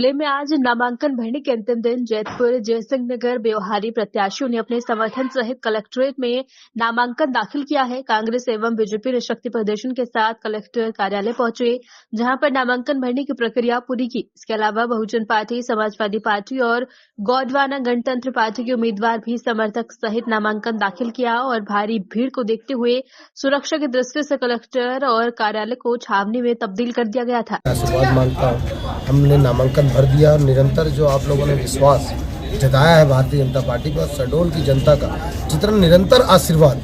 जिले में आज नामांकन भरने के अंतिम दिन जैतपुर जयसिंह नगर व्यवहारी प्रत्याशियों ने अपने समर्थन सहित कलेक्ट्रेट में नामांकन दाखिल किया है। कांग्रेस एवं बीजेपी ने शक्ति प्रदर्शन के साथ कलेक्टर कार्यालय पहुंचे, जहां पर नामांकन भरने की प्रक्रिया पूरी की। इसके अलावा बहुजन पार्टी, समाजवादी पार्टी और गोंडवाना गणतंत्र पार्टी के उम्मीदवार भी समर्थक सहित नामांकन दाखिल किया और भारी भीड़ को देखते हुए सुरक्षा की दृष्टि से कलेक्टर और कार्यालय को छावनी में तब्दील कर दिया गया था। आशीर्वाद मांगता हूँ। हमने नामांकन भर दिया और निरंतर जो आप लोगों ने विश्वास जताया है भारतीय जनता पार्टी पर, शहडोल की जनता का जितना निरंतर आशीर्वाद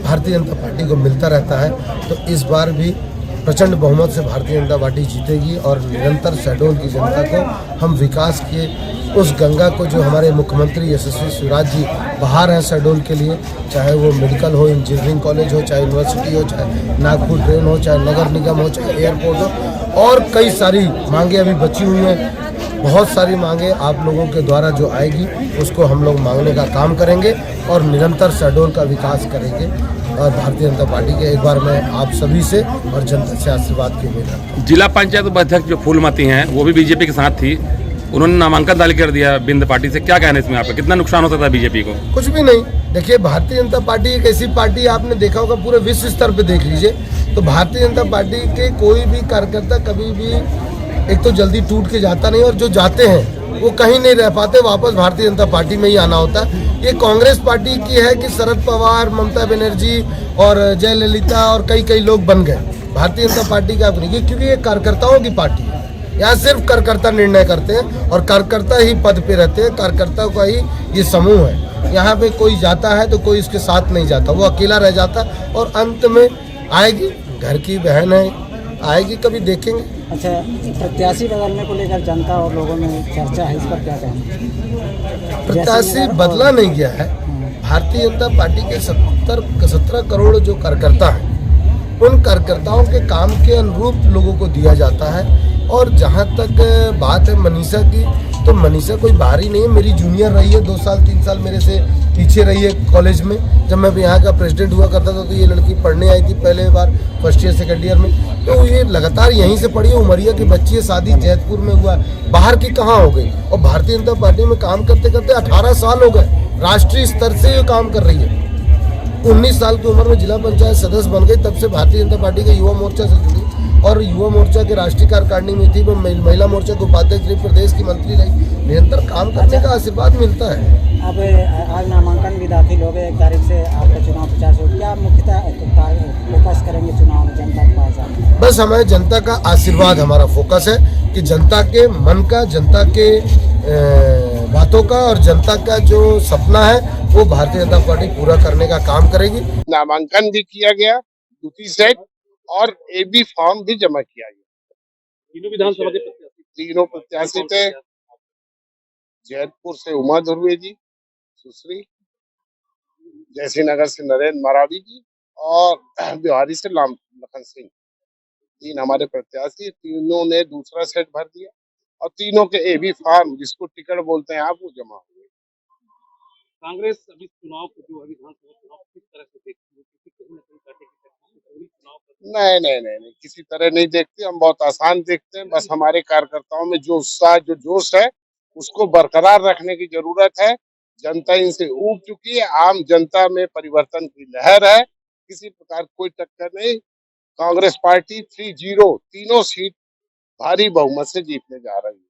भारतीय जनता पार्टी को मिलता रहता है, तो इस बार भी प्रचंड बहुमत से भारतीय जनता पार्टी जीतेगी और निरंतर शहडोल की जनता को हम विकास के उस गंगा को जो हमारे मुख्यमंत्री यशस्वी शिवराज जी बाहर हैं शहडोल के लिए, चाहे वो मेडिकल हो, इंजीनियरिंग कॉलेज हो, चाहे यूनिवर्सिटी हो, चाहे नागपुर ट्रेन हो, चाहे नगर निगम हो, चाहे एयरपोर्ट हो, और कई सारी मांगे अभी बची हुई हैं। बहुत सारी मांगे आप लोगों के द्वारा जो आएगी उसको हम लोग मांगने का काम करेंगे और निरंतर शहडोल का विकास करेंगे। और भारतीय जनता पार्टी के एक बार मैं आप सभी से और जनता से आशीर्वाद की उम्मीद रखता हूँ। जिला पंचायत अध्यक्ष जो फूलमती हैं वो भी बीजेपी के साथ थी, उन्होंने नामांकन दाखिल कर दिया बिंद पार्टी से। क्या कहना है इसमें आपका, कितना नुकसान हो सकता है बीजेपी को? कुछ भी नहीं। देखिए, भारतीय जनता पार्टी एक ऐसी पार्टी आपने देखा होगा पूरे विश्व स्तर पे देख लीजिए, तो भारतीय जनता पार्टी के कोई भी कार्यकर्ता कभी भी एक तो जल्दी टूट के जाता नहीं, और जो जाते हैं वो कहीं नहीं रह पाते, वापस भारतीय जनता पार्टी में ही आना होता है। ये कांग्रेस पार्टी की है कि शरद पवार, ममता बनर्जी और जयललिता और कई लोग बन गए। भारतीय जनता पार्टी का नहीं, क्योंकि ये कार्यकर्ताओं की पार्टी है। यहाँ सिर्फ कार्यकर्ता निर्णय करते हैं और कार्यकर्ता ही पद पे रहते हैं, कार्यकर्ताओं का ही ये समूह है। यहाँ पे कोई जाता है तो कोई इसके साथ नहीं जाता, वो अकेला रह जाता और अंत में आएगी, घर की बहन है, आएगी, कभी देखेंगे। अच्छा, प्रत्याशी बदलने को लेकर जनता और लोगों में चर्चा है, इस पर क्या कहना? प्रत्याशी बदला नहीं गया है। भारतीय जनता पार्टी के 17 करोड़ जो कार्यकर्ता हैं, उन कार्यकर्ताओं के काम के अनुरूप लोगों को दिया जाता है। और जहाँ तक बात है मनीषा की, तो मनीषा कोई बाहरी नहीं है, मेरी जूनियर रही है, 2 साल 3 साल मेरे से पीछे रही है कॉलेज में। जब मैं यहाँ का प्रेसिडेंट हुआ करता था तो ये लड़की पढ़ने आई थी पहले बार फर्स्ट ईयर सेकंड ईयर में, तो ये लगातार यहीं से पढ़ी है। उमरिया की बच्ची है, शादी जैतपुर में हुआ, बाहर की कहाँ हो गई। और भारतीय जनता पार्टी में काम करते करते 18 साल हो गए, राष्ट्रीय स्तर से ये काम कर रही है। 19 साल की उम्र में जिला पंचायत सदस्य बन गई, तब से भारतीय जनता पार्टी के युवा मोर्चा से जुड़ी और युवा मोर्चा के राष्ट्रीय कार्यकारिणी में थी। वो महिला मोर्चा के उपाध्यक्ष रही, प्रदेश की मंत्री रही। निरंतर काम करने का आशीर्वाद मिलता है। अब आज नामांकन भी दाखिल हो गए, 1 तारीख से आपका चुनाव प्रचार शुरू। क्या मुख्यतः फोकस करेंगे चुनाव में जनता के पास? बस हमारे जनता का आशीर्वाद हमारा फोकस है कि जनता के मन का, जनता के बातों का और जनता का जो सपना है वो भारतीय जनता पार्टी पूरा करने का काम करेगी। नामांकन भी किया गया, दूसरी सेट, और एबी फॉर्म भी जमा किया गया। तीनों विधानसभा के तीनों प्रत्याशी थे। जैतपुर से उमा धुर्वे जी, सुश्री, जयसिंह नगर से नरेंद्र मरावी जी और बिहारी से लखन सिंह। 3 हमारे प्रत्याशी, तीनों ने दूसरा सेट भर दिया और तीनों के एबी फॉर्म, जिसको टिकट बोलते हैं आप, वो जमा हो गए। कांग्रेस अभी चुनाव को जो विधानसभा चुनाव किस तरह से देखती है? नहीं, किसी तरह नहीं देखते। हम बहुत आसान देखते हैं। बस हमारे कार्यकर्ताओं में जो उत्साह, जो जोश है, उसको बरकरार रखने की जरूरत है। जनता इनसे ऊब चुकी है। आम जनता में परिवर्तन की लहर है। किसी प्रकार कोई टक्कर नहीं। कांग्रेस पार्टी 3-0 तीनों सीट भारी बहुमत से जीतने जा रही है।